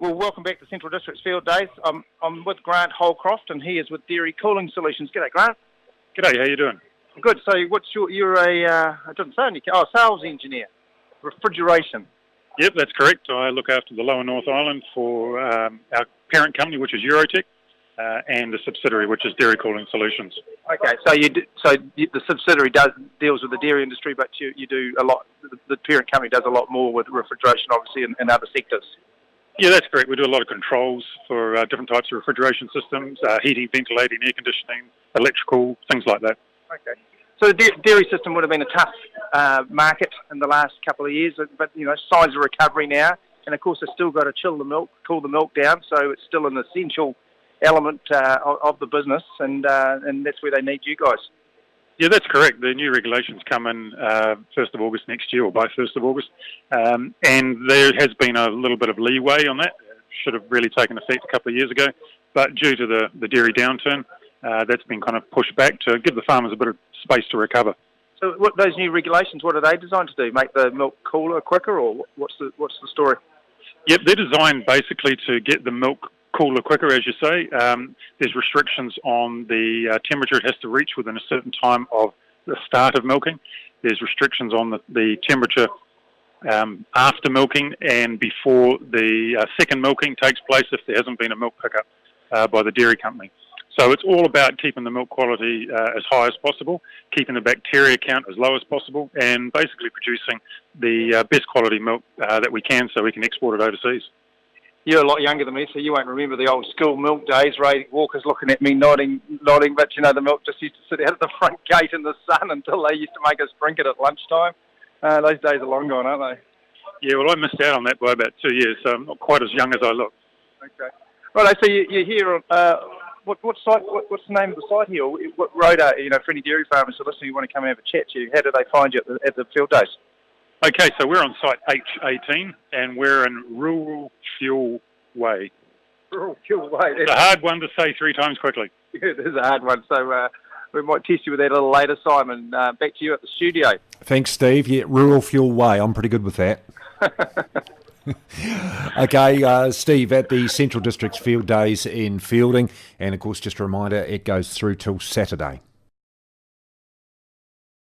Well, welcome back to Central District's Field Days. I'm with Grant Holcroft, and he is with Dairy Cooling Solutions. G'day, Grant. G'day, how you doing? Good. So, you're a I didn't say any. Sales engineer, refrigeration. Yep, that's correct. I look after the Lower North Island for our parent company, which is Eurotech, and the subsidiary, which is Dairy Cooling Solutions. Okay, so the subsidiary deals with the dairy industry, but you do a lot. The parent company does a lot more with refrigeration, obviously, in other sectors. Yeah, that's correct. We do a lot of controls for different types of refrigeration systems, heating, ventilating, air conditioning, electrical, things like that. Okay. So the dairy system would have been a tough market in the last couple of years, but signs of recovery now, and of course they've still got to chill the milk, cool the milk down, so it's still an essential element of the business, and that's where they need you guys. Yeah, that's correct. The new regulations come in 1st of August next year, or by 1st of August, and there has been a little bit of leeway on that. It should have really taken effect a couple of years ago, but due to the dairy downturn, that's been kind of pushed back to give the farmers a bit of space to recover. So those new regulations, what are they designed to do? Make the milk cooler quicker, or what's the story? Yep, they're designed basically to get the milk cooler quicker, as you say. There's restrictions on the temperature it has to reach within a certain time of the start of milking. There's restrictions on the temperature after milking and before the second milking takes place if there hasn't been a milk pickup by the dairy company. So it's all about keeping the milk quality as high as possible, keeping the bacteria count as low as possible, and basically producing the best quality milk that we can so we can export it overseas. You're a lot younger than me, so you won't remember the old school milk days. Ray Walker's looking at me nodding, but the milk just used to sit out at the front gate in the sun until they used to make us drink it at lunchtime. Those days are long gone, aren't they? Yeah, well, I missed out on that by about 2 years, so I'm not quite as young as I look. Okay. Right, so you're here on, what site, what's the name of the site here? What road are, for any dairy farmers who are listening, who want to come and have a chat to you, how do they find you at the field days? Okay, so we're on site H18, and we're in Rural Fuel Way. Rural Fuel Way. It's a hard one to say 3 times quickly. Yeah, it is a hard one, so we might test you with that a little later, Simon. Back to you at the studio. Thanks, Steve. Yeah, Rural Fuel Way. I'm pretty good with that. Okay, Steve, at the Central District's Field Days in Fielding, and of course, just a reminder, it goes through till Saturday.